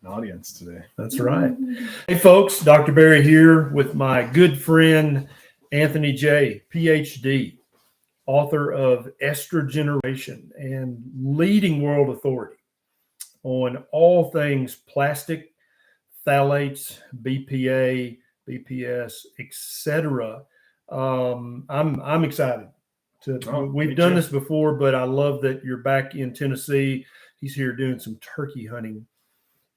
an audience today. That's right. Hey, folks, Dr. Barry here with my good friend, Anthony J., PhD, author of Estrogeneration and leading world authority on all things plastic, phthalates, BPA, BPS, etc. I'm excited. We've done this before, but I love that you're back in Tennessee. He's here doing some turkey hunting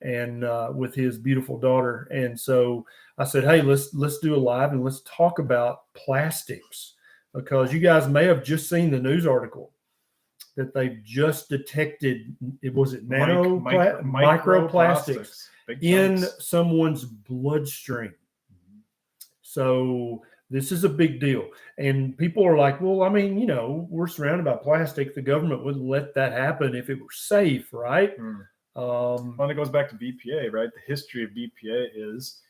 and with his beautiful daughter. And so I said, hey, let's do a live and let's talk about plastics, because you guys may have just seen the news article that they've just detected. Microplastics in someone's bloodstream. So this is a big deal. And people are like, well, I mean, you know, we're surrounded by plastic. The government wouldn't let that happen if it were safe, right? Well, it goes back to BPA, right? The history of BPA is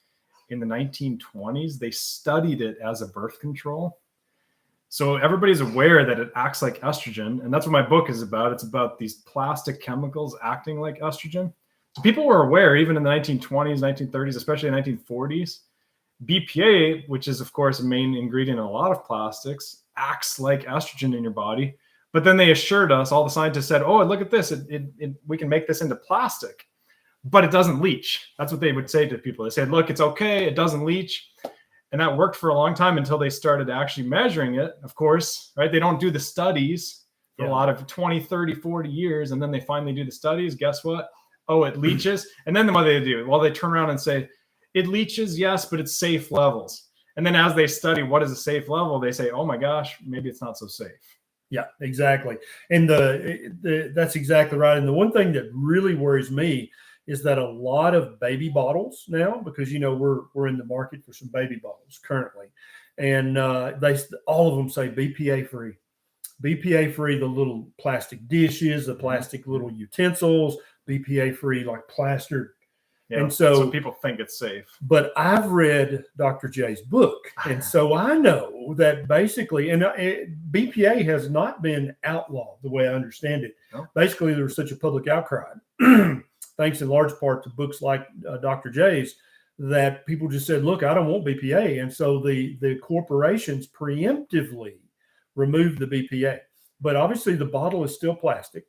in the 1920s, they studied it as a birth control. So everybody's aware that it acts like estrogen. And that's what my book is about. It's about these plastic chemicals acting like estrogen. So people were aware, even in the 1920s, 1930s, especially the 1940s, BPA, which is, of course, a main ingredient in a lot of plastics, acts like estrogen in your body. But then they assured us, all the scientists said, oh, look at this. We can make this into plastic, but it doesn't leach. That's what they would say to people. They said, look, it's okay. It doesn't leach. And that worked for a long time until they started actually measuring it, of course, right? They don't do the studies for a lot of 20, 30, 40 years. And then they finally do the studies. Guess what? Oh, it leaches. And then what do they do? Well, they turn around and say, it leaches, yes, but it's safe levels. And then as they study what is a safe level, they say, oh my gosh, maybe it's not so safe. Yeah, exactly. And that's exactly right. And the one thing that really worries me is that a lot of baby bottles now, because, you know, we're in the market for some baby bottles currently, and all of them say BPA free. BPA free, the little plastic dishes, the plastic little utensils, BPA free, like plastered. Yeah, and so people think it's safe. But I've read Dr. J's book, and so I know that basically, and BPA has not been outlawed the way I understand it. No. Basically, there was such a public outcry, thanks in large part to books like Dr. J's, that people just said, look, I don't want BPA. And so the corporations preemptively removed the BPA. But obviously the bottle is still plastic.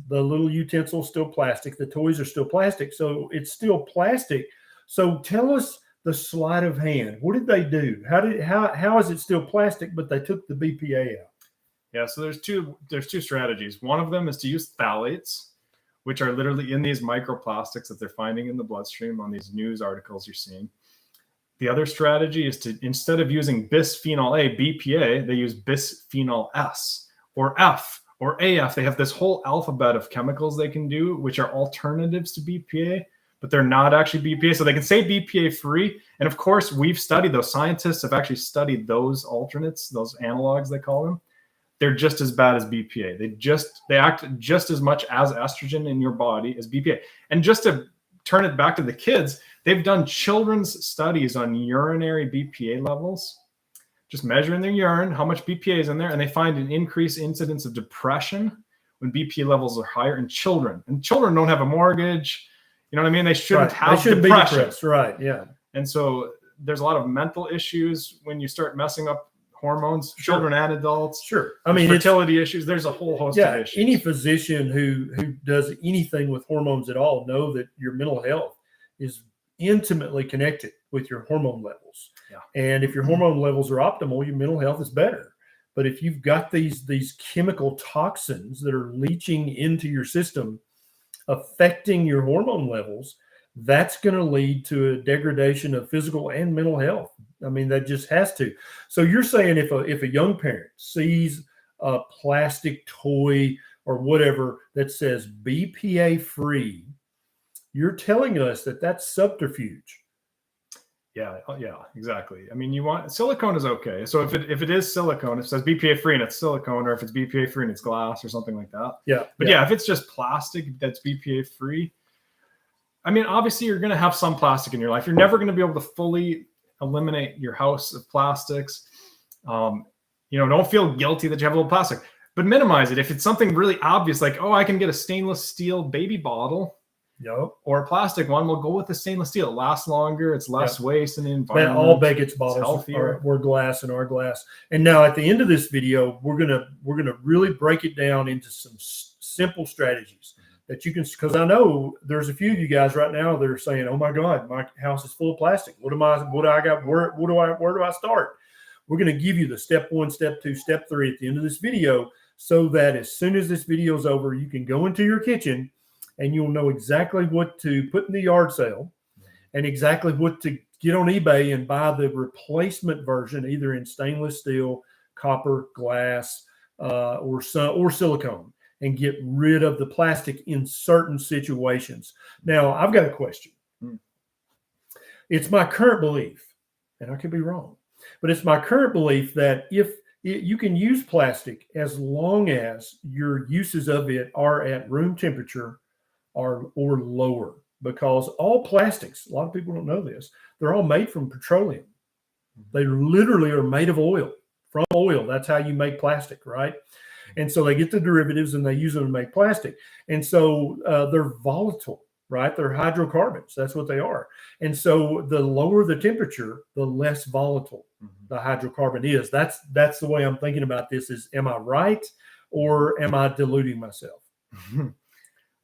The little utensil is still plastic. The toys are still plastic. So it's still plastic. So tell us the sleight of hand. What did they do? How is it still plastic, but they took the BPA out? Yeah, so there's two strategies. One of them is to use phthalates, which are literally in these microplastics that they're finding in the bloodstream on these news articles you're seeing. The other strategy is to, instead of using bisphenol A, BPA, they use bisphenol S or F or AF. They have this whole alphabet of chemicals they can do, which are alternatives to BPA, but they're not actually BPA. So they can say BPA free. And of course, we've studied those. Scientists have actually studied those alternates, those analogs, they call them. They're just as bad as BPA. They act just as much as estrogen in your body as BPA. And just to turn it back to the kids, they've done children's studies on urinary BPA levels, just measuring their urine, how much BPA is in there, and they find an increased incidence of depression when BPA levels are higher in children. And children don't have a mortgage, you know what I mean? They shouldn't have depression. Be depressed, right? Yeah. And so there's a lot of mental issues when you start messing up hormones, children and adults. Sure. I mean, fertility issues. There's a whole host of issues. Any physician who does anything with hormones at all know that your mental health is intimately connected with your hormone levels. Yeah. And if your hormone levels are optimal, your mental health is better. But if you've got these chemical toxins that are leaching into your system, affecting your hormone levels, that's going to lead to a degradation of physical and mental health. I mean, that just has to. So you're saying if a young parent sees a plastic toy or whatever that says BPA free, you're telling us that that's subterfuge. Yeah, exactly. I mean, silicone is okay. So if it is silicone, if it says BPA free and it's silicone, or if it's BPA free and it's glass or something like that. Yeah. But if it's just plastic that's BPA free, I mean, obviously you're going to have some plastic in your life. You're never going to be able to fully eliminate your house of plastics. Don't feel guilty that you have a little plastic, but minimize it. If it's something really obvious, like, oh, I can get a stainless steel baby bottle, Yep. Or a plastic one, we'll go with the stainless steel. It lasts longer. It's less waste in the environment. All Beckett's bottles were glass in our glass. And now at the end of this video, we're gonna really break it down into some simple strategies that you can, because I know there's a few of you guys right now that are saying, "Oh my God, my house is full of plastic. What do I got? Where do I start?" We're going to give you the step 1, step 2, step 3 at the end of this video, so that as soon as this video is over, you can go into your kitchen and you'll know exactly what to put in the yard sale and exactly what to get on eBay and buy the replacement version, either in stainless steel, copper, glass, or silicone, and get rid of the plastic in certain situations. Now, I've got a question. It's my current belief, and I could be wrong, but it's my current belief that you can use plastic as long as your uses of it are at room temperature or lower, because all plastics, a lot of people don't know this, they're all made from petroleum. They literally are made of oil, from oil. That's how you make plastic, right? And so they get the derivatives and they use them to make plastic. And so they're volatile, right? They're hydrocarbons. That's what they are. And so the lower the temperature, the less volatile the hydrocarbon is. That's the way I'm thinking about this is, am I right or am I deluding myself?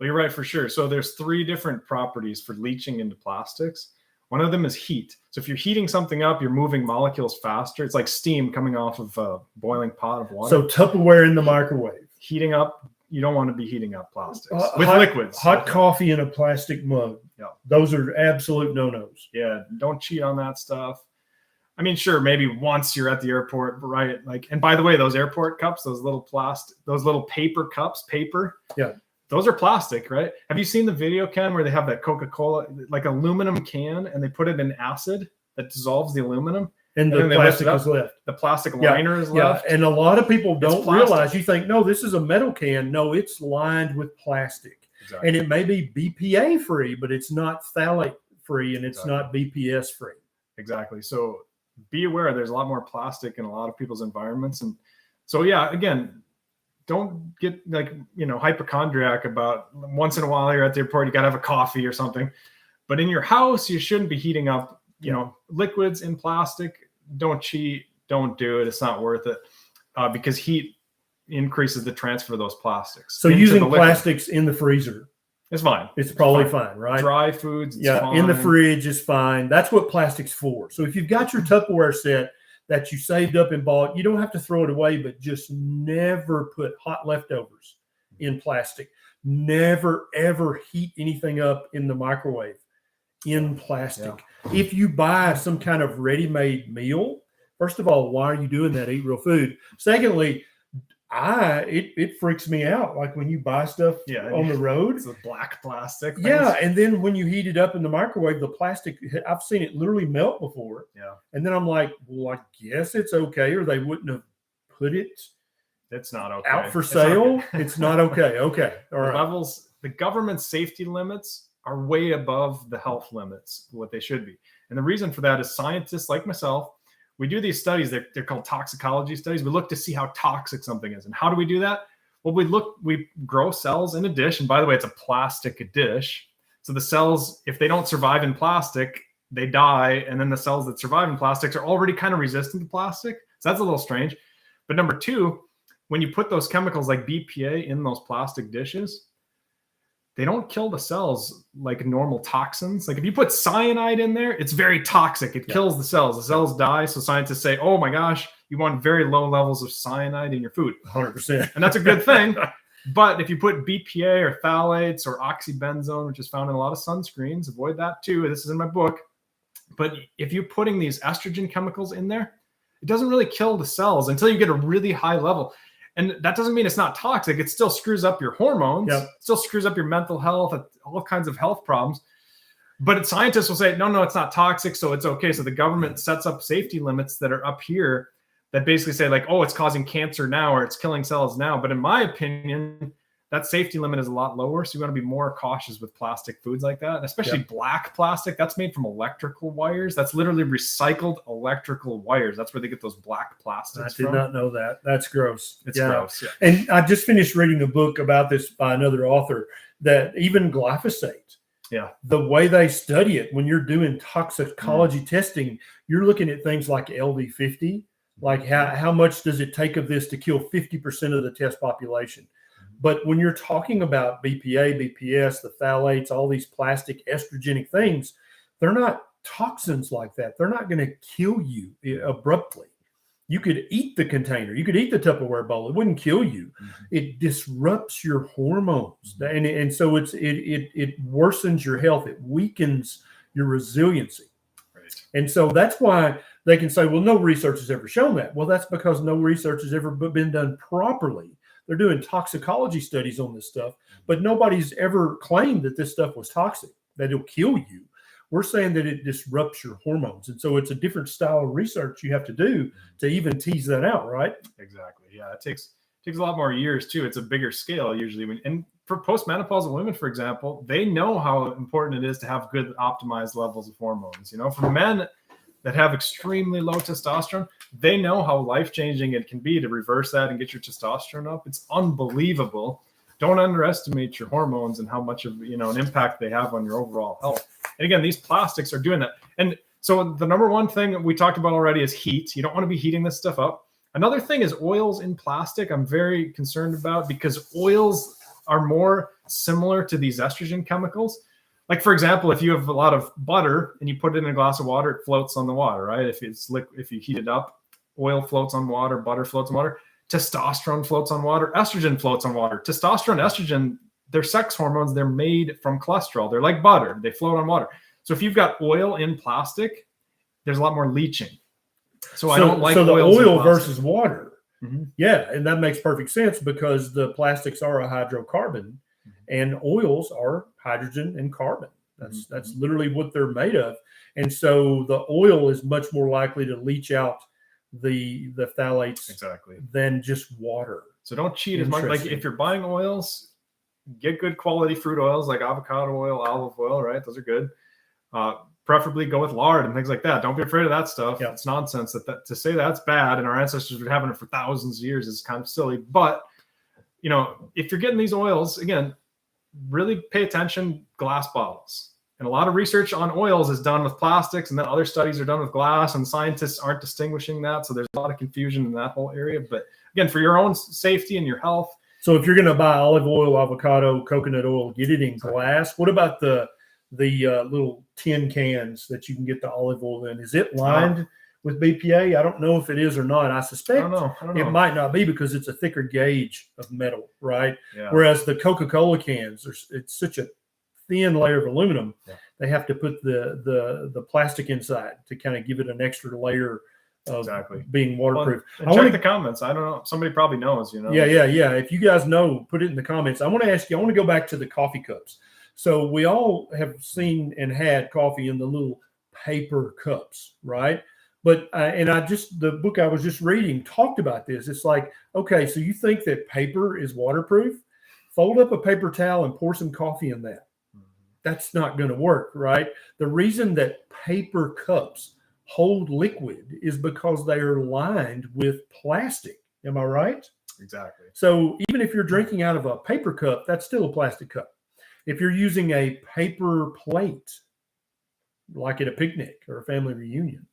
Well, you're right for sure. So there's 3 different properties for leaching into plastics. One of them is heat. So if you're heating something up, you're moving molecules faster. It's like steam coming off of a boiling pot of water. So Tupperware in the microwave. Heating up, you don't want to be heating up plastics with liquids. Hot coffee in a plastic mug. Yeah. Those are absolute no-nos. Yeah, don't cheat on that stuff. I mean, sure, maybe once you're at the airport, right? Like, and by the way, those airport cups, those little paper cups, yeah, those are plastic, right? Have you seen the video, Ken, where they have that Coca-Cola, like aluminum can, and they put it in acid that dissolves the aluminum? And the plastic is left. The plastic liner is left. And a lot of people don't realize, you think, no, this is a metal can. No, it's lined with plastic. Exactly. And it may be BPA free, but it's not phthalate free, and it's not BPS free. Exactly. So be aware there's a lot more plastic in a lot of people's environments. And so, yeah, again, don't get hypochondriac about once in a while you're at the airport, you got to have a coffee or something. But in your house, you shouldn't be heating up, liquids in plastic. Don't cheat. Don't do it. It's not worth it because heat increases the transfer of those plastics. So using plastics in the freezer, it's fine. It's probably fine, right? Dry foods, fine. In the fridge is fine. That's what plastic's for. So if you've got your Tupperware set that you saved up and bought, you don't have to throw it away, but just never put hot leftovers in plastic. Never, ever heat anything up in the microwave in plastic. Yeah. If you buy some kind of ready-made meal, first of all, why are you doing that? Eat real food. Secondly, it freaks me out. Like when you buy stuff on the road. It's the black plastic. Yeah. And then when you heat it up in the microwave, the plastic, I've seen it literally melt before. Yeah. And then I'm like, well, I guess it's okay. Or they wouldn't have put it It's not okay. out for sale. It's not okay. Okay. All right. The government safety limits are way above the health limits, what they should be. And the reason for that is scientists like myself, we do these studies, they're called toxicology studies. We look to see how toxic something is. And how do we do that? Well, we grow cells in a dish. And by the way, it's a plastic dish. So the cells, if they don't survive in plastic, they die. And then the cells that survive in plastics are already kind of resistant to plastic. So that's a little strange. But number 2, when you put those chemicals like BPA in those plastic dishes, they don't kill the cells like normal toxins. Like if you put cyanide in there, it's very toxic. It kills the cells. The cells die. So scientists say, oh my gosh, you want very low levels of cyanide in your food. 100%. And that's a good thing. But if you put BPA or phthalates or oxybenzone, which is found in a lot of sunscreens, avoid that too. This is in my book. But if you're putting these estrogen chemicals in there, it doesn't really kill the cells until you get a really high level. And that doesn't mean it's not toxic. It still screws up your hormones, still screws up your mental health, all kinds of health problems. But scientists will say, no, it's not toxic, so it's okay. So the government sets up safety limits that are up here that basically say like, oh, it's causing cancer now or it's killing cells now. But in my opinion, that safety limit is a lot lower. So you want to be more cautious with plastic foods like that, and especially black plastic. That's made from electrical wires. That's literally recycled electrical wires. That's where they get those black plastics from. I did not know that. That's gross. It's gross. Yeah. And I just finished reading a book about this by another author that even glyphosate Yeah. The way they study it, when you're doing toxicology testing, you're looking at things like LD50, like how much does it take of this to kill 50% of the test population. But when you're talking about BPA, BPS, the phthalates, all these plastic estrogenic things, they're not toxins like that. They're not going to kill you abruptly. You could eat the container. You could eat the Tupperware bowl. It wouldn't kill you. It disrupts your hormones. And so it worsens your health. It weakens your resiliency. Right. And so that's why they can say, well, no research has ever shown that. Well, that's because no research has ever been done properly. They're doing toxicology studies on this stuff, but nobody's ever claimed that this stuff was toxic, that it'll kill you. We're saying that it disrupts your hormones. And so it's a different style of research you have to do to even tease that out, right? Exactly. Yeah. It takes a lot more years too. It's a bigger scale usually. And for postmenopausal women, for example, they know how important it is to have good optimized levels of hormones. You know, for men that have extremely low testosterone, they know how life-changing it can be to reverse that and get your testosterone up. It's unbelievable. Don't underestimate your hormones and how much of, you know, an impact they have on your overall health. And again, these plastics are doing that. And so the number one thing that we talked about already is heat. You don't want to be heating this stuff up. Another thing is oils in plastic. I'm very concerned about, because oils are more similar to these estrogen chemicals. Like, for example, if you have a lot of butter and you put it in a glass of water, it floats on the water, right? If you heat it up, oil floats on water, butter floats on water, testosterone floats on water, estrogen floats on water. Testosterone, estrogen, they're sex hormones. They're made from cholesterol. They're like butter. They float on water. So if you've got oil in plastic, there's a lot more leaching. So I don't like the oils oil versus water. Mm-hmm. Yeah, and that makes perfect sense because the plastics are a hydrocarbon and oils are hydrogen and carbon. That's literally what they're made of. And so the oil is much more likely to leach out the phthalates than just water. So don't cheat as much. Like if you're buying oils, get good quality fruit oils like avocado oil, olive oil, right? Those are good. Preferably go with lard and things like that. Don't be afraid of that stuff. Yeah. It's nonsense that to say that's bad and our ancestors were having it for thousands of years is kind of silly. But, you know, if you're getting these oils, again, really pay attention, glass bottles. And a lot of research on oils is done with plastics, and then other studies are done with glass, and scientists aren't distinguishing that. So there's a lot of confusion in that whole area. But again, for your own safety and your health. So if you're going to buy olive oil, avocado, coconut oil, get it in glass. What about the little tin cans that you can get the olive oil in? Is it lined with BPA? I don't know if it is or not. I suspect I don't know. It might not be because it's a thicker gauge of metal, right? Yeah. Whereas the Coca-Cola cans, it's such a thin layer of aluminum. Yeah. They have to put the plastic inside to kind of give it an extra layer of being waterproof. Well, check the comments. I don't know. Somebody probably knows, you know. Yeah. If you guys know, put it in the comments. I want to ask you, I want to go back to the coffee cups. So we all have seen and had coffee in the little paper cups, right? But the book I was just reading talked about this. It's like, okay, so you think that paper is waterproof? Fold up a paper towel and pour some coffee in that. That's not going to work, right? The reason that paper cups hold liquid is because they are lined with plastic. Am I right? Exactly. So even if you're drinking out of a paper cup, that's still a plastic cup. If you're using a paper plate, like at a picnic or a family reunion,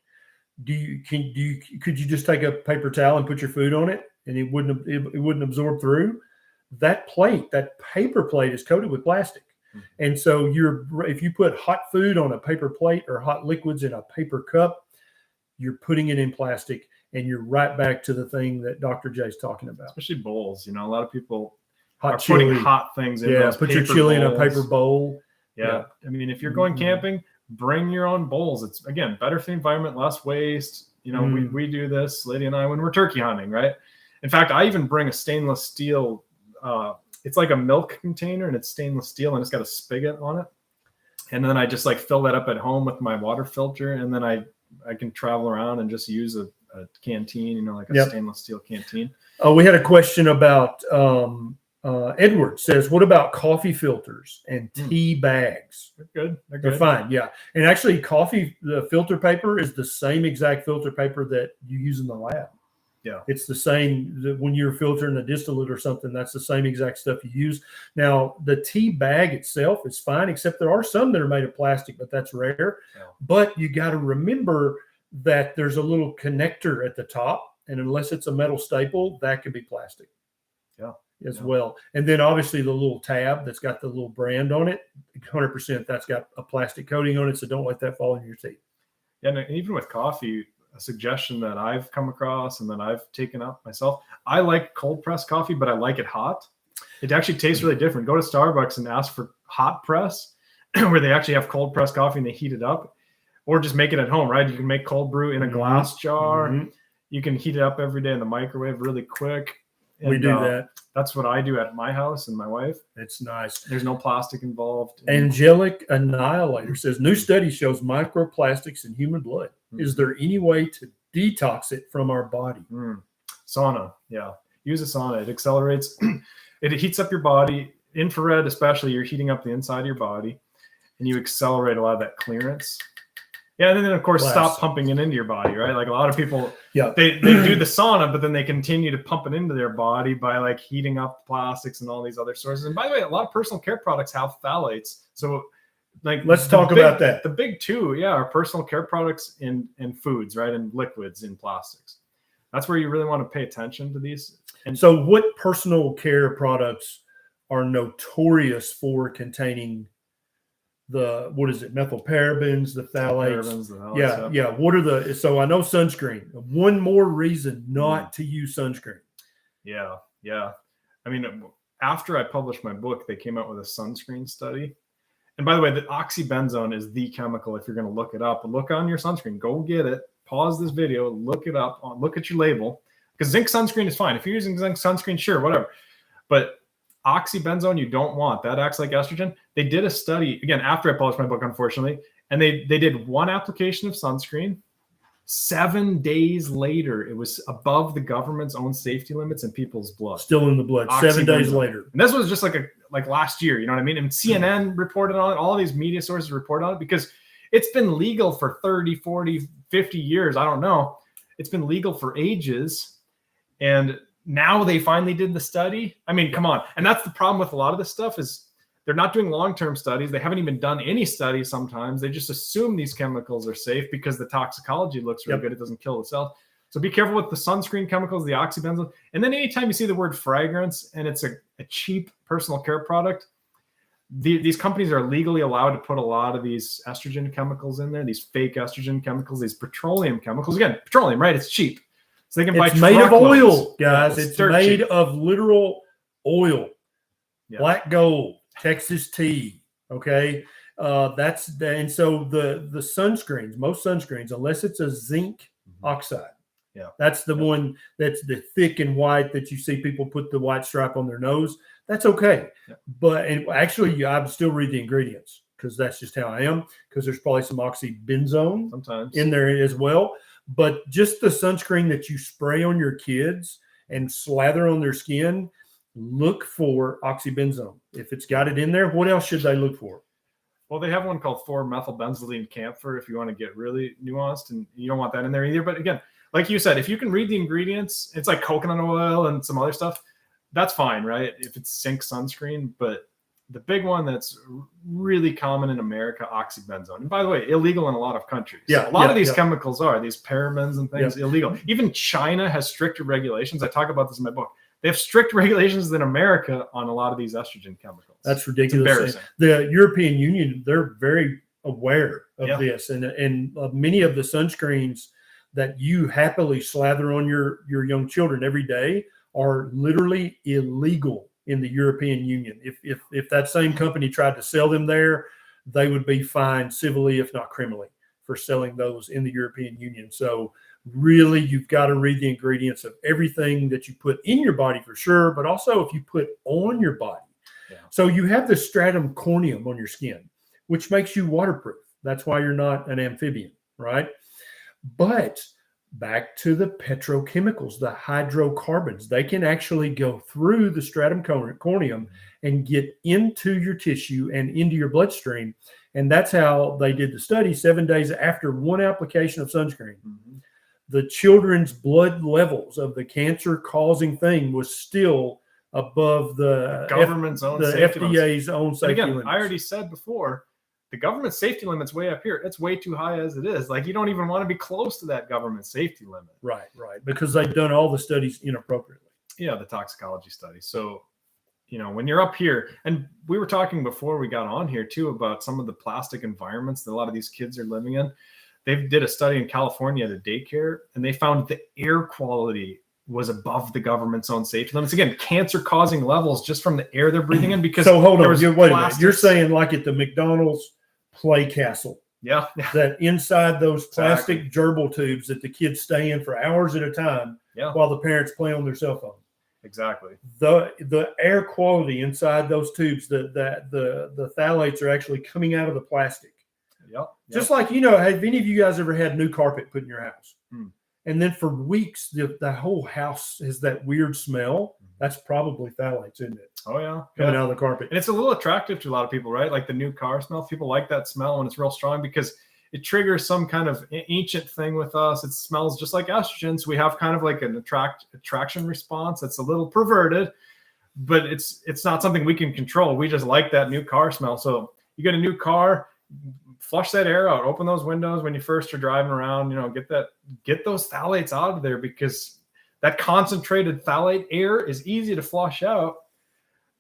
could you just take a paper towel and put your food on it and it wouldn't absorb through? That plate, that paper plate, is coated with plastic. And so if you put hot food on a paper plate or hot liquids in a paper cup, you're putting it in plastic, and you're right back to the thing that Dr. J's talking about. Especially bowls. You know, a lot of people putting hot things in. Yeah, put your chili in a paper bowl. Yeah. I mean, if you're going camping, bring your own bowls. It's, again, better for the environment, less waste. You know, we do this, Lady and I, when we're turkey hunting, right? In fact, I even bring a stainless steel, it's like a milk container, and it's stainless steel, and it's got a spigot on it. And then I just like fill that up at home with my water filter, and then I can travel around and just use a canteen, you know, like a stainless steel canteen. We had a question about Edward says, what about coffee filters and tea bags? They're good. They're fine. Yeah. And actually the filter paper is the same exact filter paper that you use in the lab. Yeah. It's the same when you're filtering a distillate or something. That's the same exact stuff you use. Now, the tea bag itself is fine, except there are some that are made of plastic, but that's rare. Yeah. But you got to remember that there's a little connector at the top, and unless it's a metal staple, that could be plastic. Yeah. As well. And then obviously the little tab that's got the little brand on it, 100% that's got a plastic coating on it. So don't let that fall in your teeth. Yeah, and even with coffee, a suggestion that I've come across and that I've taken up myself, I like cold press coffee, but I like it hot. It actually tastes really different. Go to Starbucks and ask for hot press, where they actually have cold press coffee and they heat it up, or just make it at home, right? You can make cold brew in a glass jar. Mm-hmm. You can heat it up every day in the microwave really quick. And, we do that. That's what I do at my house and my wife. It's nice. There's no plastic involved. Angelic Annihilator says, new study shows microplastics in human blood. Is there any way to detox it from our body? Sauna. Yeah. Use a sauna. It accelerates. It heats up your body. Infrared, especially, you're heating up the inside of your body, and you accelerate a lot of that clearance. Yeah, and then of course stop pumping it into your body, right? Like a lot of people, they do the sauna, but then they continue to pump it into their body by like heating up plastics and all these other sources. And by the way, a lot of personal care products have phthalates. So like let's talk about that. The big two, are personal care products and foods, right? And liquids in plastics. That's where you really want to pay attention to these. And so what personal care products are notorious for containing methyl parabens, the phthalates? Yeah. What are so I know sunscreen. One more reason not to use sunscreen. Yeah. I mean, after I published my book, they came out with a sunscreen study. And by the way, the oxybenzone is the chemical. If you're going to look it up, look on your sunscreen, go get it, pause this video, look it up, look at your label, because zinc sunscreen is fine. If you're using zinc sunscreen, sure, whatever. But oxybenzone, you don't want. That acts like estrogen. They did a study, again, after I published my book, unfortunately, and they did one application of sunscreen. 7 days later, it was above the government's own safety limits in people's blood. Still in the blood, 7 days later. And this was just like last year, you know what I mean? And CNN reported on it, all these media sources reported on it, because it's been legal for 30, 40, 50 years. I don't know. It's been legal for ages. And now they finally did the study. I mean, come on. And that's the problem with a lot of this stuff is they're not doing long-term studies. They haven't even done any studies sometimes. They just assume these chemicals are safe because the toxicology looks really good. It doesn't kill the cells. So be careful with the sunscreen chemicals, the oxybenzone. And then anytime you see the word fragrance and it's a cheap personal care product, these companies are legally allowed to put a lot of these estrogen chemicals in there, these fake estrogen chemicals, these petroleum chemicals. Again, petroleum, right? It's cheap. So they can buy truckloads. It's made of oil, guys. Yeah, it's made of literal oil. Yeah. Black gold, Texas tea. Okay. And so the sunscreens, most sunscreens, unless it's a zinc oxide. Yeah. That's the one that's the thick and white that you see people put the white stripe on their nose. That's okay. Yeah. But actually, I would still read the ingredients because that's just how I am, because there's probably some oxybenzone sometimes in there as well. But just the sunscreen that you spray on your kids and slather on their skin, look for oxybenzone. If it's got it in there, what else should they look for? Well, they have one called 4-methylbenzylene camphor if you want to get really nuanced, and you don't want that in there either. But again, like you said, if you can read the ingredients, it's like coconut oil and some other stuff. That's fine, right? If it's zinc sunscreen. But the big one that's really common in America, oxybenzone. And by the way, illegal in a lot of countries. Yeah, so a lot of these chemicals are, these parabens and things, illegal. Even China has stricter regulations. I talk about this in my book. They have strict regulations than America on a lot of these estrogen chemicals. That's ridiculous. The European Union, they're very aware of this. And many of the sunscreens that you happily slather on your young children every day are literally illegal in the European Union. If that same company tried to sell them there, they would be fined civilly, if not criminally, for selling those in the European Union. So really, you've got to read the ingredients of everything that you put in your body for sure, but also if you put on your body. Yeah. So you have the stratum corneum on your skin, which makes you waterproof. That's why you're not an amphibian, right? But back to the petrochemicals, the hydrocarbons, they can actually go through the stratum corneum and get into your tissue and into your bloodstream. And that's how they did the study 7 days after one application of sunscreen. the children's blood levels of the cancer-causing thing was still above the government's own safety FDA's own safety again, limits. I already said before, the government safety limit's way up here. It's way too high as it is. Like, you don't even want to be close to that government safety limit. Right, because they've done all the studies inappropriately. Yeah, the toxicology study. So, when you're up here, and we were talking before we got on here too about some of the plastic environments that a lot of these kids are living in. They did a study in California at a daycare, and they found the air quality was above the government's own safety limits. Again, cancer-causing levels just from the air they're breathing in. Because so hold on, wait a minute. You're saying like at the McDonald's play castle, yeah, that inside those plastic gerbil tubes that the kids stay in for hours at a time, while the parents play on their cell phone. Exactly. The air quality inside those tubes, the phthalates are actually coming out of the plastic. Yep. Just like, have any of you guys ever had new carpet put in your house? And then for weeks, the whole house has that weird smell. That's probably phthalates, isn't it? Oh, yeah. Coming out of the carpet. And it's a little attractive to a lot of people, right? Like the new car smell. People like that smell when it's real strong because it triggers some kind of ancient thing with us. It smells just like estrogen. So we have kind of like an attraction response that's a little perverted, but it's not something we can control. We just like that new car smell. So you get a new car, flush that air out, open those windows when you first are driving around, get those phthalates out of there, because that concentrated phthalate air is easy to flush out,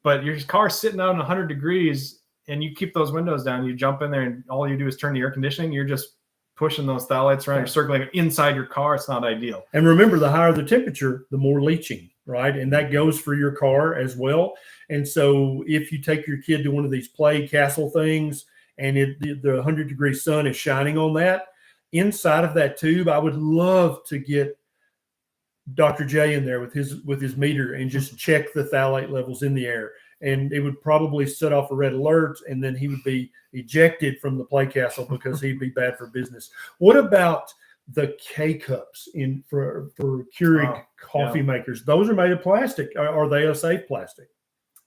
but your car's sitting out in 100 degrees and you keep those windows down, you jump in there and all you do is turn the air conditioning. You're just pushing those phthalates around, you're circulating inside your car. It's not ideal. And remember, the higher the temperature, the more leaching, right? And that goes for your car as well. And so if you take your kid to one of these play castle things and the 100-degree sun is shining on that, inside of that tube, I would love to get Dr. J in there with his meter and just check the phthalate levels in the air. And it would probably set off a red alert, and then he would be ejected from the play castle because he'd be bad for business. What about the K-cups for Keurig coffee makers? Those are made of plastic. Are they a safe plastic?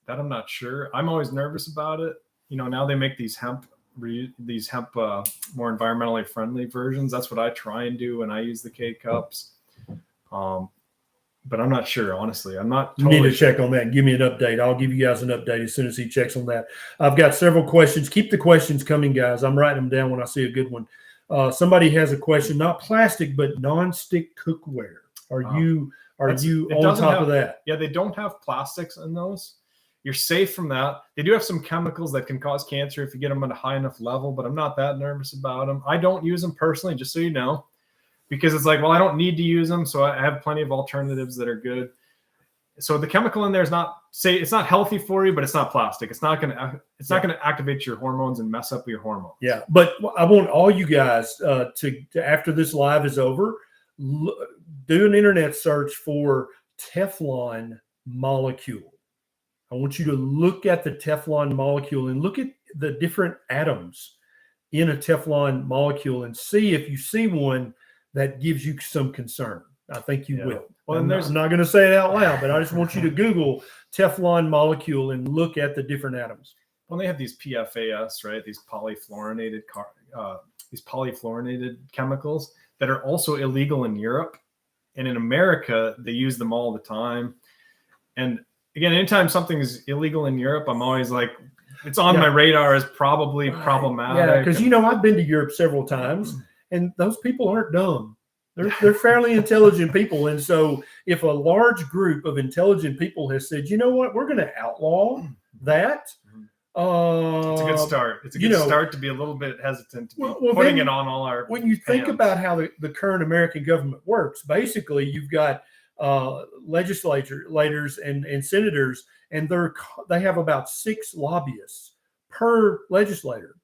That I'm not sure. I'm always nervous about it. Now they make these hemp more environmentally friendly versions. That's what I try and do when I use the K-cups. But I'm not sure, honestly. I'm not totally You need to check on that and give me an update. I'll give you guys an update as soon as he checks on that. I've got several questions. Keep the questions coming, guys. I'm writing them down when I see a good one. Somebody has a question, not plastic, but non-stick cookware. Are you on top of that? Yeah, they don't have plastics in those. You're safe from that. They do have some chemicals that can cause cancer if you get them at a high enough level, but I'm not that nervous about them. I don't use them personally, just so you know, because it's like, well, I don't need to use them, so I have plenty of alternatives that are good. So the chemical in there is it's not healthy for you, but it's not plastic. It's not gonna activate your hormones and mess up your hormones. Yeah, but I want all you guys to after this live is over, do an internet search for Teflon molecule. I want you to look at the Teflon molecule and look at the different atoms in a Teflon molecule and see if you see one that gives you some concern. I think you will. Well, I'm not going to say it out loud, but I just want you to Google Teflon molecule and look at the different atoms. Well, they have these PFAS, right? These polyfluorinated chemicals that are also illegal in Europe. And in America, they use them all the time. And again, anytime something is illegal in Europe, I'm always like, it's on my radar as probably problematic. Yeah, because I've been to Europe several times, and those people aren't dumb. They're fairly intelligent people. And so if a large group of intelligent people has said, you know what, we're going to outlaw that. It's a good start. It's a good start to be a little bit hesitant to be putting it on all our When you think about how the current American government works, basically you've got legislators and senators, and they have about 6 lobbyists per legislator.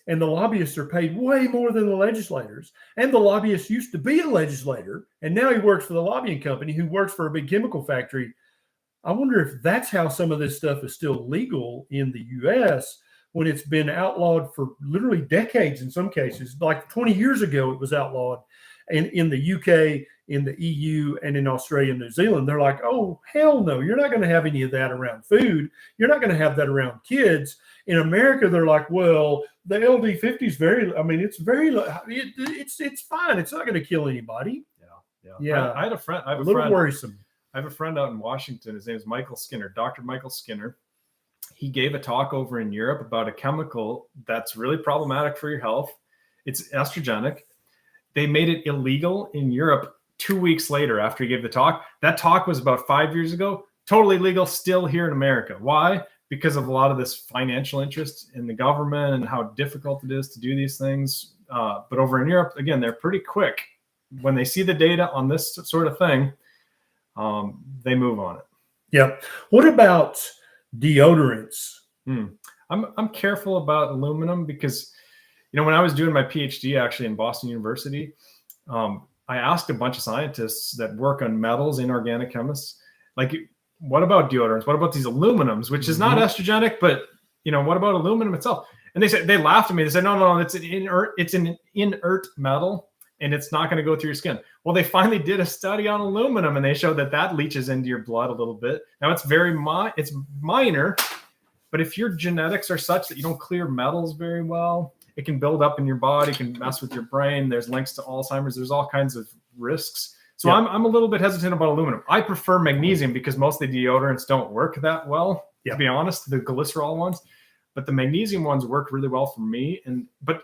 And the lobbyists are paid way more than the legislators. And the lobbyist used to be a legislator, and now he works for the lobbying company who works for a big chemical factory. I wonder if that's how some of this stuff is still legal in the U.S. when it's been outlawed for literally decades in some cases. Like 20 years ago, it was outlawed. And in the UK, in the EU, and in Australia and New Zealand, they're like, oh, hell no, you're not going to have any of that around food. You're not going to have that around kids. In America, they're like, well, the LD50 is it's fine. It's not going to kill anybody. Yeah. Yeah. I had a friend. I have a little worrisome. I have a friend out in Washington. His name is Michael Skinner, Dr. Michael Skinner. He gave a talk over in Europe about a chemical that's really problematic for your health. It's estrogenic. They made it illegal in Europe 2 weeks later after he gave the talk. That talk was about 5 years ago. Totally legal still here in America. Why? Because of a lot of this financial interest in the government and how difficult it is to do these things. But over in Europe, again, they're pretty quick. When they see the data on this sort of thing, they move on it. Yep. What about deodorants? I'm careful about aluminum because, when I was doing my PhD actually in Boston University, I asked a bunch of scientists that work on metals, inorganic chemists, like, what about deodorants? What about these aluminums, which is not estrogenic, but what about aluminum itself? And they laughed at me. They said, no, it's an inert metal, and it's not going to go through your skin. Well, they finally did a study on aluminum, and they showed that leaches into your blood a little bit. Now it's it's minor, but if your genetics are such that you don't clear metals very well, it can build up in your body, can mess with your brain. There's links to Alzheimer's. There's all kinds of risks. So I'm a little bit hesitant about aluminum. I prefer magnesium because most of the deodorants don't work that well, to be honest, the glycerol ones. But the magnesium ones work really well for me. But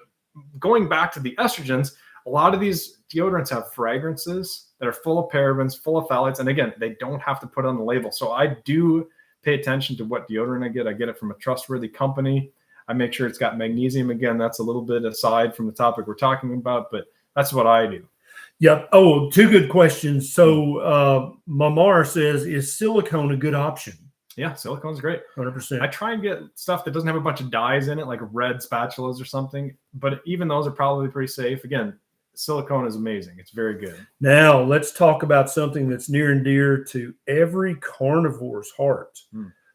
going back to the estrogens, a lot of these deodorants have fragrances that are full of parabens, full of phthalates. And again, they don't have to put on the label. So I do pay attention to what deodorant I get. I get it from a trustworthy company. I make sure it's got magnesium. Again, that's a little bit aside from the topic we're talking about, but that's what I do. Yep. Oh, two good questions. So Mamar says, is silicone a good option? Yeah, silicone's great. 100%. I try and get stuff that doesn't have a bunch of dyes in it, like red spatulas or something. But even those are probably pretty safe. Again, silicone is amazing. It's very good. Now, let's talk about something that's near and dear to every carnivore's heart.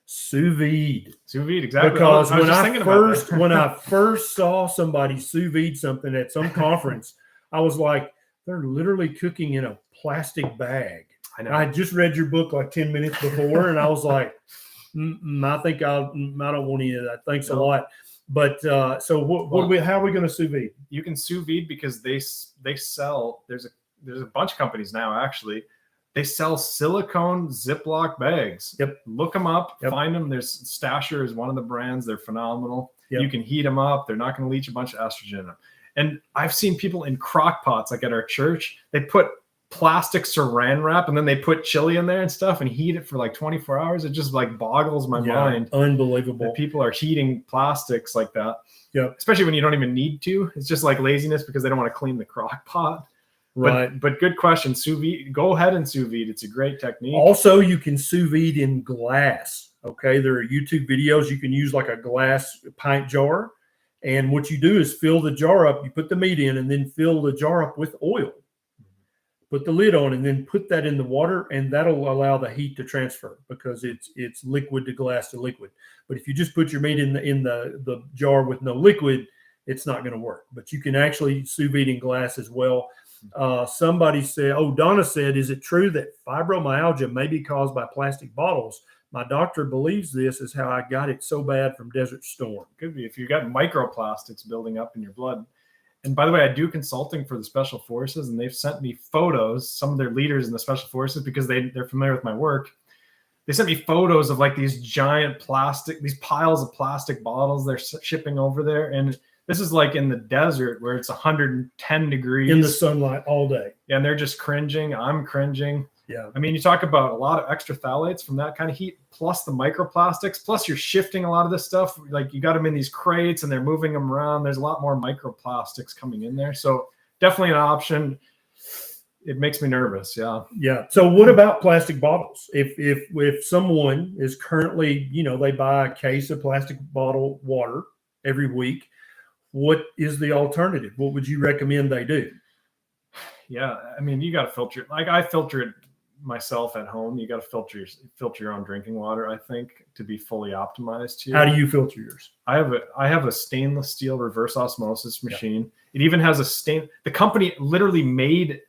Sous vide. Sous vide, exactly. Because when I first saw somebody sous vide something at some conference, I was like, they're literally cooking in a plastic bag. I know. I just read your book like 10 minutes before, and I was like, I think I don't want any of that. Thanks a lot. But so how are we going to sous vide? You can sous vide because they sell. There's a bunch of companies now actually. They sell silicone Ziploc bags. Yep. Look them up. Yep. Find them. There's Stasher is one of the brands. They're phenomenal. Yep. You can heat them up. They're not going to leach a bunch of estrogen in them. And I've seen people in crock pots, like at our church, they put plastic saran wrap and then they put chili in there and stuff and heat it for like 24 hours. It just like boggles my mind. Unbelievable. That people are heating plastics like that. Yeah. Especially when you don't even need to. It's just like laziness because they don't want to clean the crock pot. Right. But good question. Sous vide, go ahead and sous vide. It's a great technique. Also, you can sous vide in glass. Okay. There are YouTube videos. You can use like a glass pint jar. And what you do is fill the jar up. You put the meat in and then fill the jar up with oil. Put the lid on and then put that in the water, and that'll allow the heat to transfer because it's liquid to glass to liquid. But if you just put your meat in the jar with no liquid, it's not going to work. But you can actually sous vide in glass as well. Somebody said, Donna said, is it true that fibromyalgia may be caused by plastic bottles? My doctor believes this is how I got it so bad from Desert Storm. Could be if you've got microplastics building up in your blood. And by the way, I do consulting for the Special Forces, and they've sent me photos, some of their leaders in the Special Forces, because they're familiar with my work. They sent me photos of like these giant these piles of plastic bottles they're shipping over there. And this is like in the desert where it's 110 degrees. In the sunlight all day. Yeah, and they're just cringing. I'm cringing. Yeah. I mean, you talk about a lot of extra phthalates from that kind of heat, plus the microplastics, plus you're shifting a lot of this stuff. Like you got them in these crates and they're moving them around. There's a lot more microplastics coming in there. So definitely an option. It makes me nervous. Yeah. Yeah. So what about plastic bottles? If someone is currently, they buy a case of plastic bottle water every week, what is the alternative? What would you recommend they do? Yeah. I mean, you got to filter it. Like I filter it myself at home. You got to filter your own drinking water, I think, to be fully optimized here. How do you filter yours? I have a stainless steel reverse osmosis machine. Yeah. It even has the company literally made,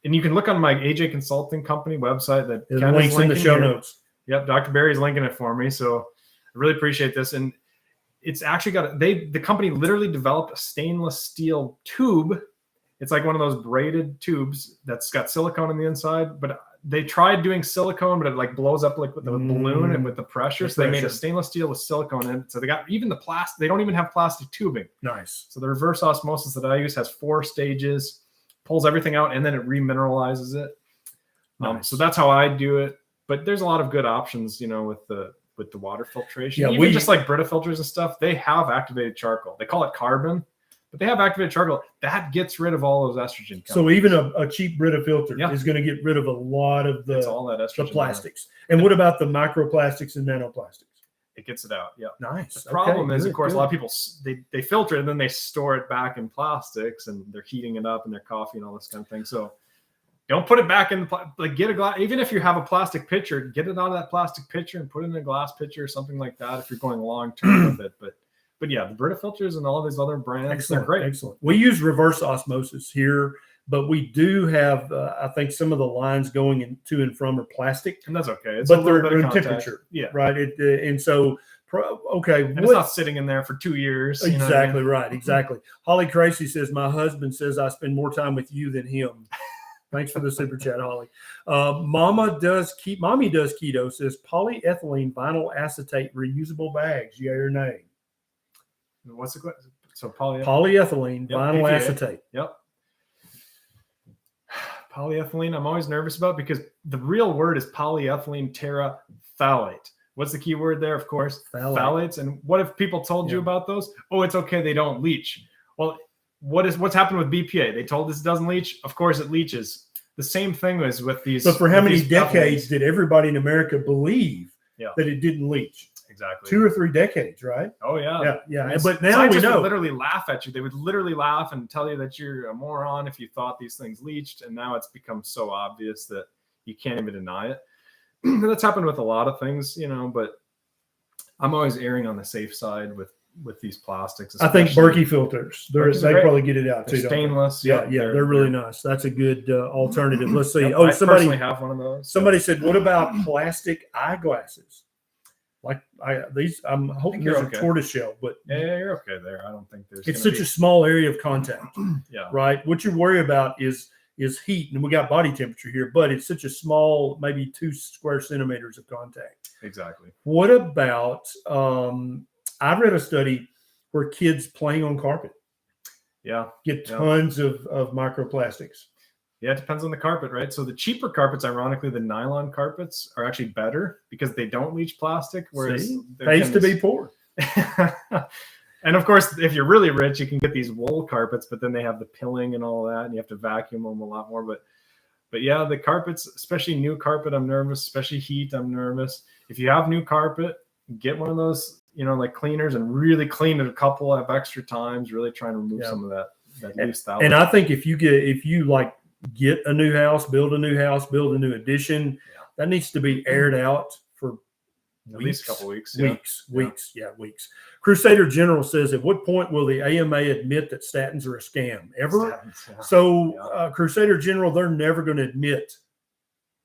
and you can look on my AJ Consulting Company website that links in the show notes. Yep. Dr. Barry's linking it for me. So I really appreciate this. And it's actually the company literally developed a stainless steel tube It's like one of those braided tubes that's got silicone on the inside, but they tried doing silicone, but it like blows up like with the balloon and with the pressure. So they made a stainless steel with silicone in it. So they got even the plastic, they don't even have plastic tubing. Nice. So the reverse osmosis that I use has 4 stages, pulls everything out, and then it remineralizes it. Nice. So that's how I do it. But there's a lot of good options, you know, with the water filtration. Yeah, even just like Brita filters and stuff, they have activated charcoal. They call it carbon, but they have activated charcoal. That gets rid of all those estrogen chemicals. So even a cheap Brita filter is going to get rid of a lot of all that estrogen, the plastics. And what about the microplastics and nanoplastics? It gets it out. Yeah. Nice. The problem is, of course, a lot of people, they filter it and then they store it back in plastics and they're heating it up in their coffee and all this kind of thing. So don't put it back in the like get a glass. Even if you have a plastic pitcher, get it out of that plastic pitcher and put it in a glass pitcher or something like that. If you're going long term with it, but yeah, the Brita filters and all of these other brands, they're great. Excellent. We use reverse osmosis here, but we do have, I think, some of the lines going to and from are plastic, and that's okay. It's but they're in temperature, right? And so. And it's not sitting in there for 2 years. Exactly right. Exactly. Holly Tracy says, my husband says I spend more time with you than him. Thanks for the super chat, Holly. Mommy does keto, says polyethylene vinyl acetate reusable bags. Yay or nay? What's the question? So polyethylene vinyl acetate. Yep. Polyethylene, I'm always nervous about because the real word is polyethylene terephthalate. What's the key word there? Of course, phthalates. And what if people told you about those? Oh, it's okay. They don't leach. Well, what's happened with BPA? They told us it doesn't leach. Of course, it leaches. The same thing was with these. But for how many decades did everybody in America believe that it didn't leach? Exactly. 2 or 3 decades, right? Oh, yeah. Yeah. But now we know. Would literally laugh at you. They would literally laugh and tell you that you're a moron if you thought these things leached. And now it's become so obvious that you can't even deny it. That's happened with a lot of things, but I'm always erring on the safe side with these plastics. I think Berkey filters, they probably get it out too. They're stainless. They're really nice. That's a good alternative. Let's see. I personally have one of those. Somebody said, "What about plastic eyeglasses?" Like I'm hoping there's a tortoise shell, but yeah, you're okay there. I don't think there's. It's such a small area of contact. Right. What you worry about is heat, and we got body temperature here, but it's such a small, maybe 2 square centimeters of contact. Exactly. What about, I've read a study where kids playing on carpet get tons of microplastics. Yeah, it depends on the carpet, right? So the cheaper carpets, ironically, the nylon carpets are actually better because they don't leach plastic, whereas pays to be poor. And of course, if you're really rich, you can get these wool carpets, but then they have the pilling and all that, and you have to vacuum them a lot more. But yeah, the carpets, especially new carpet, I'm nervous. Especially heat, I'm nervous. If you have new carpet, get one of those, like cleaners and really clean it a couple of extra times. Really try and remove some of that loose phthalates. And I think if you get a new house, build a new addition, that needs to be aired out for at least a couple weeks. Weeks. Crusader General says, at what point will the AMA admit that statins are a scam? Ever? So Crusader General, they're never going to admit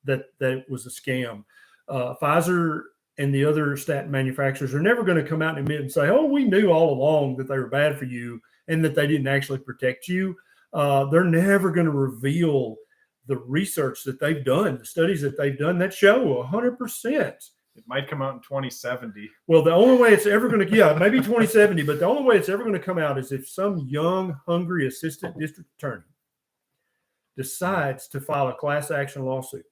that it was a scam. Pfizer and the other statin manufacturers are never going to come out and admit and say, oh, we knew all along that they were bad for you and that they didn't actually protect you. They're never going to reveal the research that they've done, the studies that they've done that show 100%. It might come out in 2070. Well, the only way it's ever going to, maybe 2070, but the only way it's ever going to come out is if some young, hungry assistant district attorney decides to file a class action lawsuit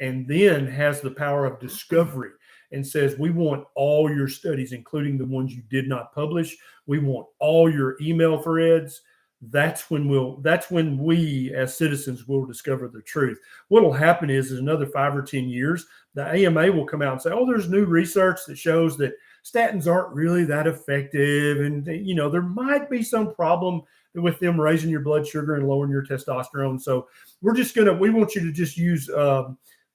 and then has the power of discovery and says, we want all your studies, including the ones you did not publish. We want all your email threads. That's when we as citizens will discover the truth. What will happen is another 5 or 10 years, the AMA will come out and say, oh, there's new research that shows that statins aren't really that effective. And, there might be some problem with them raising your blood sugar and lowering your testosterone. So we want you to just use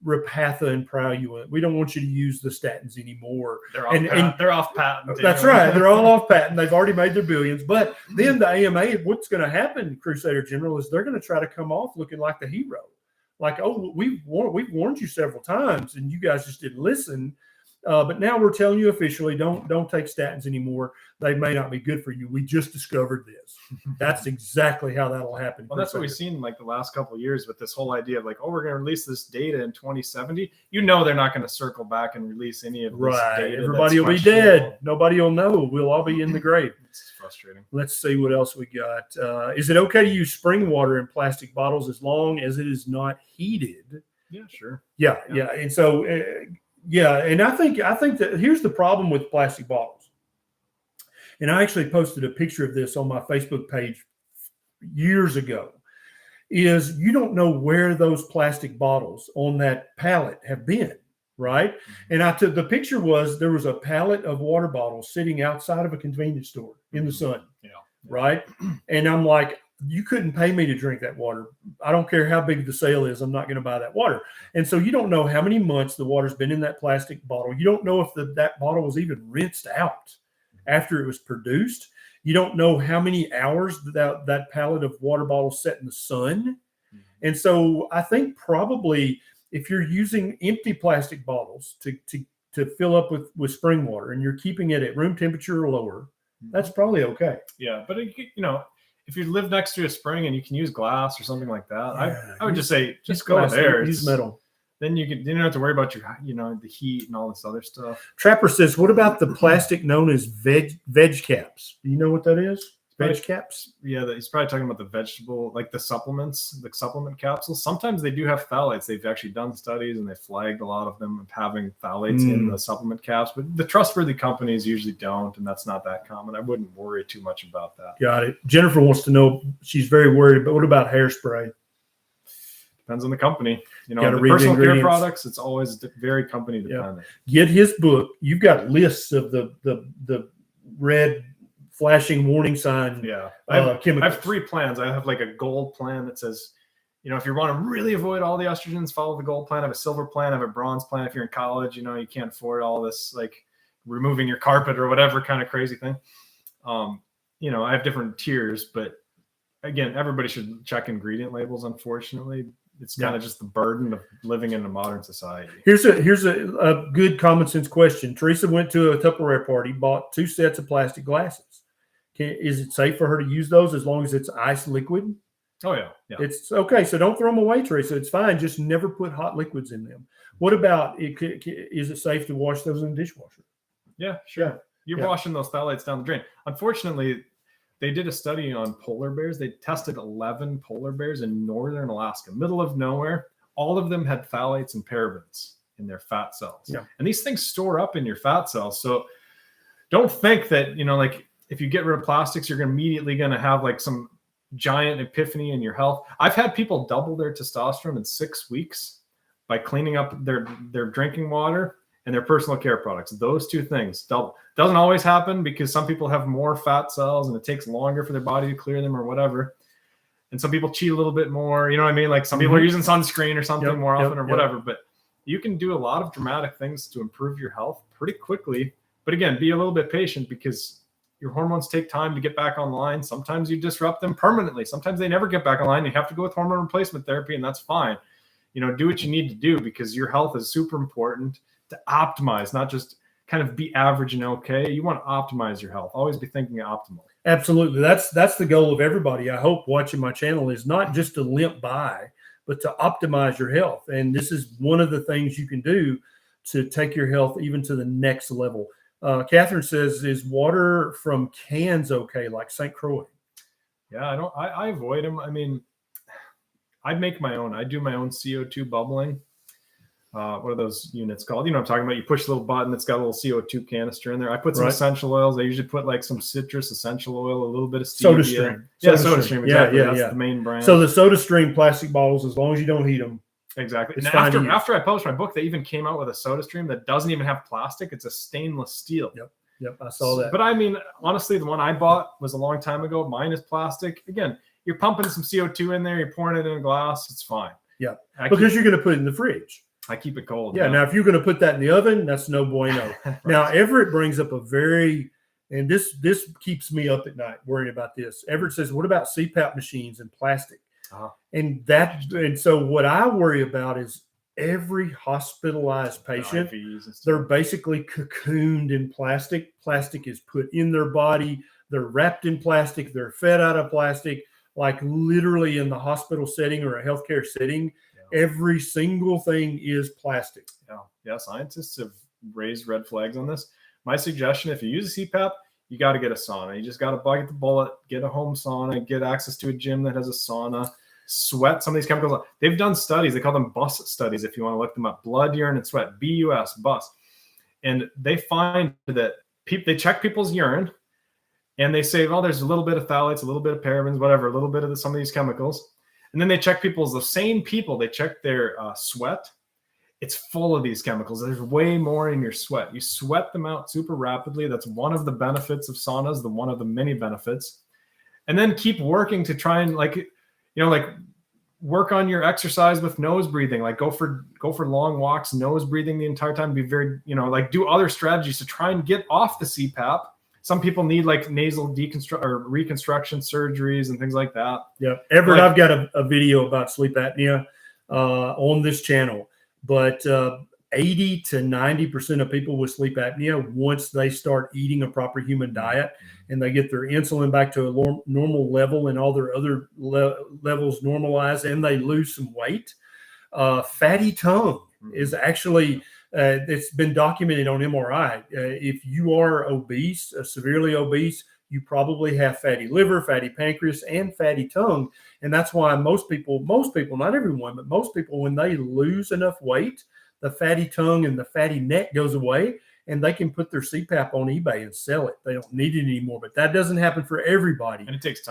Repatha and Praluent. We don't want you to use the statins anymore. They're off patent. That's right. They're all off patent. They've already made their billions. But then the AMA, what's going to happen, Crusader General, is they're going to try to come off looking like the hero. Like, oh, we've warned you several times and you guys just didn't listen. But now we're telling you officially, don't take statins anymore. They may not be good for you. We just discovered this. That's exactly how that'll happen. Well, that's what we've seen like the last couple of years with this whole idea of like, oh, we're going to release this data in 2070. You know, they're not going to circle back and release any of this data. Everybody will be dead. Nobody will know. We'll all be in the grave. It's frustrating. Let's see what else we got. Is it okay to use spring water in plastic bottles as long as it is not heated? Yeah, sure. Yeah. And so, and I think that here's the problem with plastic bottles. And I actually posted a picture of this on my Facebook page years ago. Is you don't know where those plastic bottles on that pallet have been, right? And I took the picture there was a pallet of water bottles sitting outside of a convenience store in the sun, right? And I'm like, you couldn't pay me to drink that water. I don't care how big the sale is. I'm not going to buy that water. And so you don't know how many months the water's been in that plastic bottle. You don't know if that bottle was even rinsed out after it was produced. You don't know how many hours that pallet of water bottles sat in the sun. And so I think probably if you're using empty plastic bottles to fill up with spring water and you're keeping it at room temperature or lower, that's probably okay. Yeah, but if you live next to a spring and you can use glass or something like that, I would just say just go there. Use metal. Then you don't have to worry about the heat and all this other stuff. Trapper says, what about the plastic known as veg caps? Do you know what that is? Veg caps? Yeah, he's probably talking about the vegetable, like the supplements, the supplement capsules. Sometimes they do have phthalates. They've actually done studies and they flagged a lot of them of having phthalates in the supplement caps. But the trustworthy companies usually don't, and that's not that common. I wouldn't worry too much about that. Got it. Jennifer wants to know, she's very worried, but what about hairspray? Depends on the company. The personal care products, it's always very company dependent. Get his book. You've got lists of the red flashing warning sign. Chemicals. I have 3 plans. I have like a gold plan that says, if you want to really avoid all the estrogens, follow the gold plan. I have a silver plan. I have a bronze plan. If you're in college, you can't afford all this, like removing your carpet or whatever kind of crazy thing. I have different tiers, but again, everybody should check ingredient labels. Unfortunately, it's kind of just the burden of living in a modern society. Here's a good common sense question. Teresa went to a Tupperware party, bought 2 sets of plastic glasses. Is it safe for her to use those as long as it's ice liquid? Oh, yeah. It's okay. So don't throw them away, Teresa. It's fine. Just never put hot liquids in them. What about is it safe to wash those in the dishwasher? Yeah, sure. You're washing those phthalates down the drain. Unfortunately, they did a study on polar bears. They tested 11 polar bears in northern Alaska, middle of nowhere. All of them had phthalates and parabens in their fat cells. Yeah. And these things store up in your fat cells. So don't think that, if you get rid of plastics, you're immediately going to have like some giant epiphany in your health. I've had people double their testosterone in 6 weeks by cleaning up their drinking water and their personal care products. Those 2 things double. Doesn't always happen because some people have more fat cells and it takes longer for their body to clear them or whatever. And some people cheat a little bit more. You know what I mean? Like some people are using sunscreen or something more often or whatever. But you can do a lot of dramatic things to improve your health pretty quickly. But again, be a little bit patient because your hormones take time to get back online. Sometimes you disrupt them permanently. Sometimes they never get back online. You have to go with hormone replacement therapy, and that's fine. Do what you need to do because your health is super important to optimize, not just kind of be average and okay. You want to optimize your health. Always be thinking optimal. Absolutely. That's the goal of everybody. I hope watching my channel is not just to limp by, but to optimize your health. And this is one of the things you can do to take your health even to the next level. Catherine says, is water from cans okay, like St. Croix? Yeah, I avoid them. I mean, I'd make my own. I do my own CO2 bubbling. What are those units called? I'm talking about. You push a little button. It's got a little CO2 canister in there. I put some essential oils. I usually put like some citrus essential oil, a little bit of stevia. SodaStream. SodaStream. Exactly. That's the main brand. So the SodaStream plastic bottles, as long as you don't heat them. Exactly. And after I published my book, they even came out with a SodaStream that doesn't even have plastic. It's a stainless steel. Yep. I saw that. But I mean, honestly, the one I bought was a long time ago. Mine is plastic. Again, you're pumping some CO2 in there. You're pouring it in a glass. It's fine. Yeah. Because you're going to put it in the fridge. I keep it cold. Yeah. Now, if you're going to put that in the oven, that's no bueno. Right. Now, Everett brings up and this keeps me up at night worrying about this. Everett says, what about Cpap machines and plastic? And so what I worry about is every hospitalized patient, IVs and stuff. they're basically cocooned in plastic. Plastic is put in their body. They're wrapped in plastic. They're fed out of plastic, like literally in the hospital setting or a healthcare setting. Yeah. Every single thing is plastic. Yeah. Scientists have raised red flags on this. My suggestion, if you use a CPAP, you got to get a sauna. You just got to bite the bullet, get a home sauna, get access to a gym that has a sauna, sweat some of these chemicals. They've done studies. They call them BUS studies, if you want to look them up. Blood, urine, and sweat. BUS, BUS. And they find that they check people's urine, and they say, well, there's a little bit of phthalates, a little bit of parabens, whatever, a little bit of some of these chemicals. And then they check the same people, they check their sweat. It's full of these chemicals. There's way more in your sweat. You sweat them out super rapidly. That's one of the benefits of saunas, one of the many benefits. And then keep working to try and work on your exercise with nose breathing. Like go for long walks, nose breathing the entire time. Be very, do other strategies to try and get off the CPAP. Some people need like nasal reconstruction surgeries and things like that. Yeah, Everett, I've got a video about sleep apnea on this channel. But 80 to 90% of people with sleep apnea, once they start eating a proper human diet and they get their insulin back to a normal level and all their other levels normalize and they lose some weight, fatty tongue is actually, it's been documented on MRI. If you are obese, severely obese, you probably have fatty liver, fatty pancreas, and fatty tongue. And that's why most people, not everyone, but most people, when they lose enough weight, the fatty tongue and the fatty neck goes away and they can put their CPAP on eBay and sell it. They don't need it anymore, but that doesn't happen for everybody. And it takes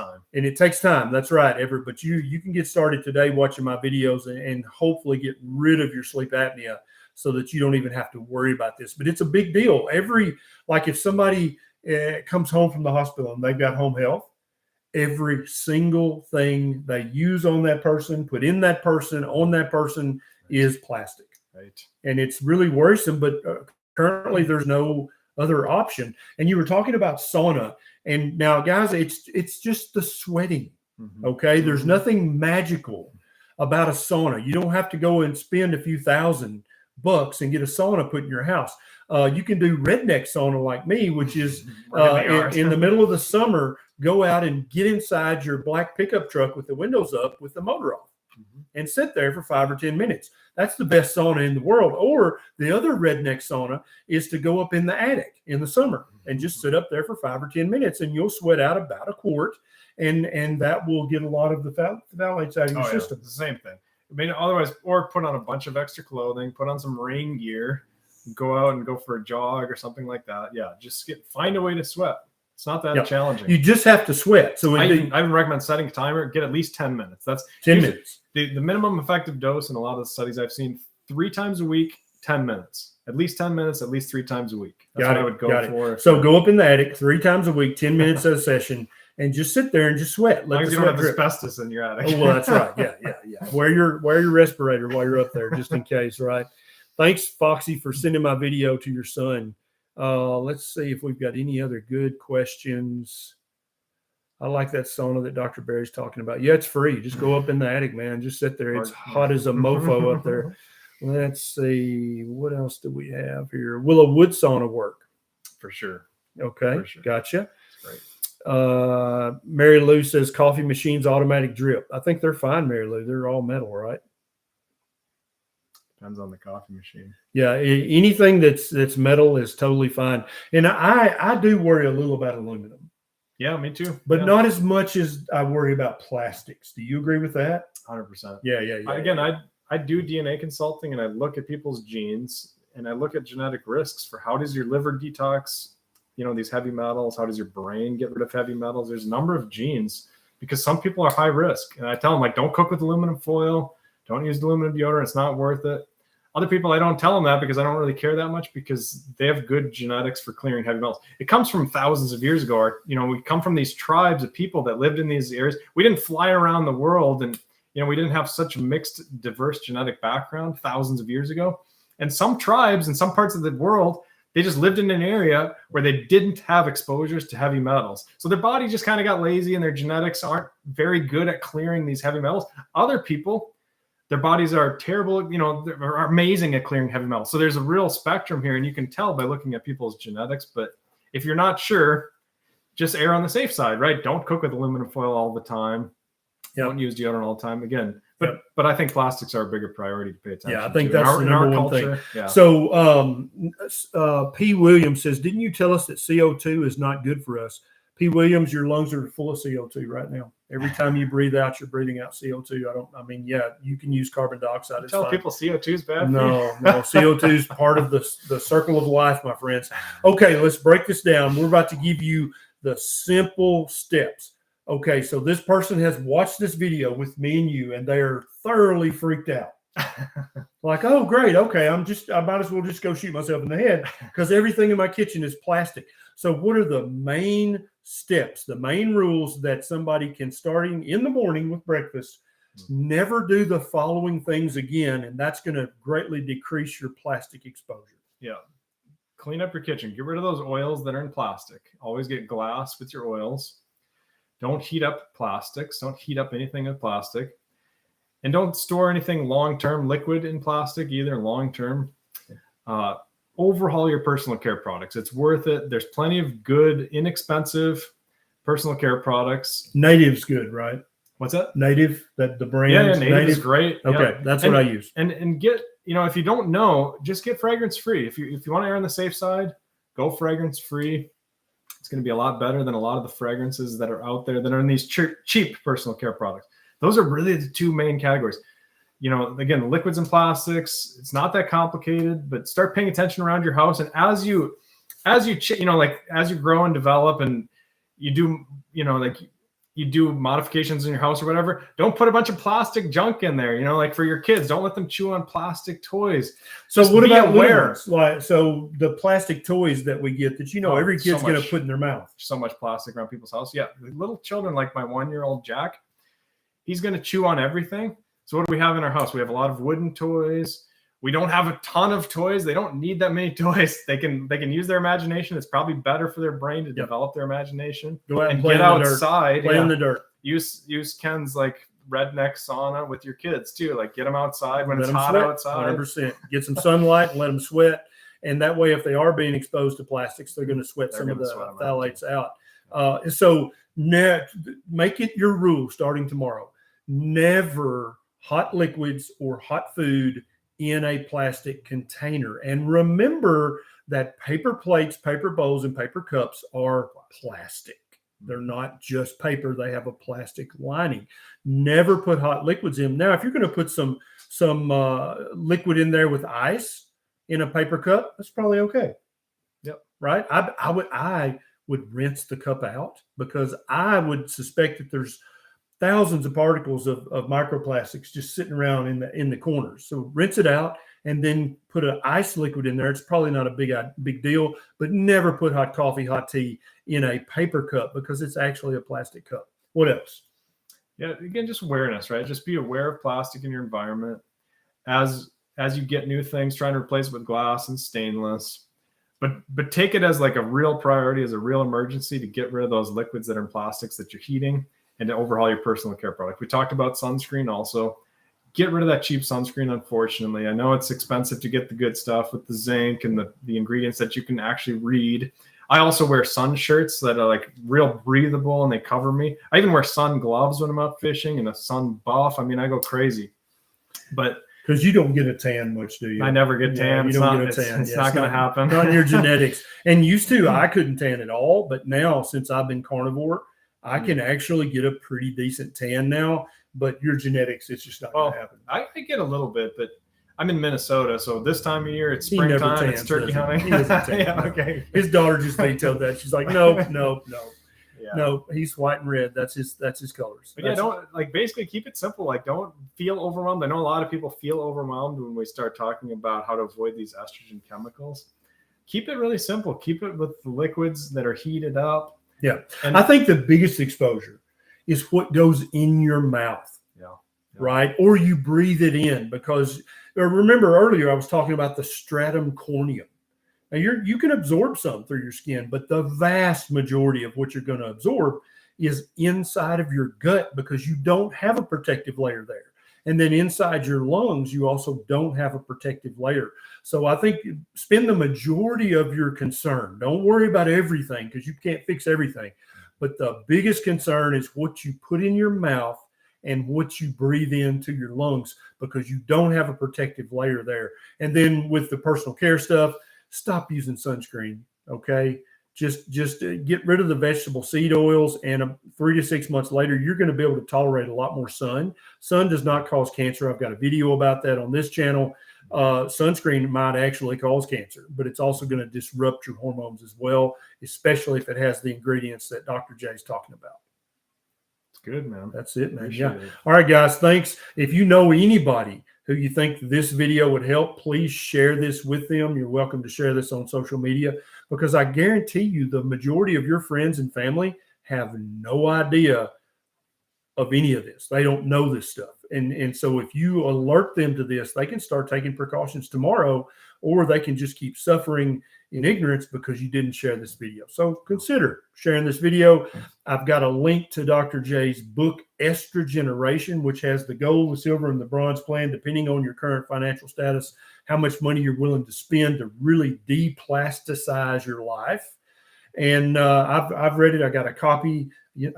time. That's right, Everett. But you can get started today watching my videos and hopefully get rid of your sleep apnea so that you don't even have to worry about this. But it's a big deal. If somebody comes home from the hospital and they've got home health, every single thing they use on that person, put in that person, on that person is plastic. Right. And it's really worrisome, but currently there's no other option. And you were talking about sauna. And now, guys, it's just the sweating. Okay. There's nothing magical about a sauna. You don't have to go and spend a few $1,000 and get a sauna put in your house. You can do redneck sauna like me, which is in the middle of the summer, go out and get inside your black pickup truck with the windows up with the motor off and sit there for 5 or 10 minutes. That's the best sauna in the world. Or the other redneck sauna is to go up in the attic in the summer and just sit up there for 5 or 10 minutes and you'll sweat out about a quart and that will get a lot of the phthalates out of your system. It's the same thing. I mean, otherwise, or put on a bunch of extra clothing, put on some rain gear, go out and go for a jog or something like that. Yeah, just find a way to sweat. It's not that challenging. You just have to sweat. So I even recommend setting a timer. Get at least 10 minutes. That's 10 minutes. The minimum effective dose in a lot of the studies I've seen, 3 times a week, 10 minutes. At least 10 minutes, at least 3 times a week. That's what I would go for. So go up in the attic 3 times a week, 10 minutes a session, and just sit there and just sweat. As long as you don't have asbestos in your attic. Oh, well, that's right. Yeah. Wear your respirator while you're up there, just in case, right? Thanks, Foxy, for sending my video to your son. Let's see if we've got any other good questions. I like that sauna that Dr. Barry's talking about. Yeah, it's free. Just go up in the attic, man. Just sit there. It's hot as a mofo up there. Let's see. What else do we have here? Will a wood sauna work? For sure. Okay. For sure. Gotcha. That's great. Mary Lou says coffee machines automatic drip. I think they're fine, Mary Lou. They're all metal, right? Depends on the coffee machine. Yeah, anything that's metal is totally fine. And I do worry a little about aluminum. Yeah, me too. But not as much as I worry about plastics. Do you agree with that? 100%. Yeah. Again, I do DNA consulting and I look at people's genes and I look at genetic risks for how does your liver detox, these heavy metals? How does your brain get rid of heavy metals? There's a number of genes because some people are high risk. And I tell them, don't cook with aluminum foil. Don't use aluminum deodorant. It's not worth it. Other people, I don't tell them that because I don't really care that much because they have good genetics for clearing heavy metals. It comes from thousands of years ago. We come from these tribes of people that lived in these areas. We didn't fly around the world and, we didn't have such a mixed, diverse genetic background thousands of years ago. And some tribes in some parts of the world, they just lived in an area where they didn't have exposures to heavy metals. So their body just kind of got lazy and their genetics aren't very good at clearing these heavy metals. Other people, their bodies are terrible, they're amazing at clearing heavy metals. So there's a real spectrum here, and you can tell by looking at people's genetics. But if you're not sure, just err on the safe side, right? Don't cook with aluminum foil all the time. Yep. Don't use deodorant all the time. Again, but I think plastics are a bigger priority to pay attention to. Yeah, I think that's the number one thing. Yeah. So P. Williams says, didn't you tell us that CO2 is not good for us? P. Williams, your lungs are full of CO2 right now. Every time you breathe out, you're breathing out CO2. You can use carbon dioxide. You tell people CO2 is bad. No, CO2 is part of the circle of life, my friends. Okay, let's break this down. We're about to give you the simple steps. Okay, so this person has watched this video with me and you, and they are thoroughly freaked out. Like, oh, great. Okay, I might as well just go shoot myself in the head because everything in my kitchen is plastic. So what are the main steps, the main rules that somebody can, starting in the morning with breakfast, never do the following things again, and that's going to greatly decrease your plastic exposure? Yeah. Clean up your kitchen. Get rid of those oils that are in plastic. Always get glass with your oils. Don't heat up plastics. Don't heat up anything with plastic. And don't store anything long-term liquid in plastic either, long-term. Overhaul your personal care products. It's worth it. There's plenty of good, inexpensive personal care products. Native's good, right? What's that? Native, that the brand. Yeah, Native is great. Okay, that's what I use. And get, if you don't know, just get fragrance-free. If you want to err on the safe side, go fragrance-free. It's going to be a lot better than a lot of the fragrances that are out there that are in these cheap personal care products. Those are really the two main categories. Again, liquids and plastics, it's not that complicated, but start paying attention around your house. And as you grow and develop and you do, you do modifications in your house or whatever, don't put a bunch of plastic junk in there, like for your kids, don't let them chew on plastic toys. So just what about aware? Like, so the plastic toys that we get that, every kid's going to put in their mouth. So much plastic around people's house. Yeah. Little children, like my 1-year-old Jack, he's going to chew on everything. So what do we have in our house? We have a lot of wooden toys. We don't have a ton of toys. They don't need that many toys. They can use their imagination. It's probably better for their brain to develop their imagination. Go out and get outside. Play in the dirt. Use Ken's like redneck sauna with your kids too. Like get them outside when it's hot sweat, outside. 100%. Get some sunlight and let them sweat. And that way, if they are being exposed to plastics, they're going to sweat some of the phthalates out. So make it your rule starting tomorrow. Never hot liquids or hot food in a plastic container. And remember that paper plates, paper bowls, and paper cups are plastic. They're not just paper. They have a plastic lining. Never put hot liquids in. Now, if you're going to put some liquid in there with ice in a paper cup, that's probably okay. Yep. Right? I would rinse the cup out because I would suspect that there's thousands of particles of microplastics just sitting around in the corners. So rinse it out and then put an ice liquid in there. It's probably not a big deal, but never put hot coffee, hot tea in a paper cup because it's actually a plastic cup. What else? Yeah, again, just awareness, right? Just be aware of plastic in your environment. As you get new things, trying to replace it with glass and stainless. But take it as like a real priority, as a real emergency to get rid of those liquids that are in plastics that you're heating, and to overhaul your personal care product. We talked about sunscreen also. Get rid of that cheap sunscreen, unfortunately. I know it's expensive to get the good stuff with the zinc and the ingredients that you can actually read. I also wear sun shirts that are like real breathable and they cover me. I even wear sun gloves when I'm out fishing and a sun buff. I mean, I go crazy. But because you don't get a tan much, do you? I never get tan. You don't get a tan. It's not going to happen. Not in your genetics. And used to, I couldn't tan at all. But now, since I've been carnivore, I can actually get a pretty decent tan now, but your genetics, it's just not going to happen. I get a little bit, but I'm in Minnesota, so this time of year, it's springtime, it's turkey hunting. Yeah, okay. His daughter just vetoed that. She's like, no. Yeah. No, he's white and red. That's his colors. But basically keep it simple. Like, don't feel overwhelmed. I know a lot of people feel overwhelmed when we start talking about how to avoid these estrogen chemicals. Keep it really simple. Keep it with the liquids that are heated up. Yeah. And I think the biggest exposure is what goes in your mouth. Yeah. Right? Or you breathe it in because remember earlier I was talking about the stratum corneum. Now you can absorb some through your skin, but the vast majority of what you're going to absorb is inside of your gut because you don't have a protective layer there. And then inside your lungs, you also don't have a protective layer. So I think spend the majority of your concern. Don't worry about everything because you can't fix everything. But the biggest concern is what you put in your mouth and what you breathe into your lungs, because you don't have a protective layer there. And then with the personal care stuff, stop using sunscreen. Okay. Just get rid of the vegetable seed oils, and 3 to 6 months later, you're going to be able to tolerate a lot more sun. Sun does not cause cancer. I've got a video about that on this channel. Sunscreen might actually cause cancer, but it's also going to disrupt your hormones as well, especially if it has the ingredients that Dr. J is talking about. It's good, man. That's it, man. Appreciate Yeah. it. All right, guys. Thanks. If you know anybody who you think this video would help, please share this with them. You're welcome to share this on social media, because I guarantee you the majority of your friends and family have no idea of any of this. They don't know this stuff. And so if you alert them to this, they can start taking precautions tomorrow, or they can just keep suffering in ignorance because you didn't share this video. So consider sharing this video. I've got a link to Dr. J's book, Estrogeneration, which has the gold, the silver, and the bronze plan, depending on your current financial status, how much money you're willing to spend to really deplasticize your life. And I've read it. I got a copy.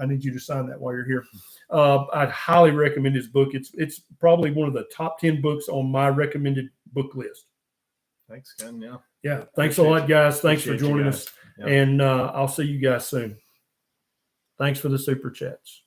I need you to sign that while you're here. I'd highly recommend this book. It's probably one of the top 10 books on my recommended book list. Thanks, Ken. Yeah. Yeah. Thanks a lot, guys. Thanks for joining us. Yeah. And I'll see you guys soon. Thanks for the super chats.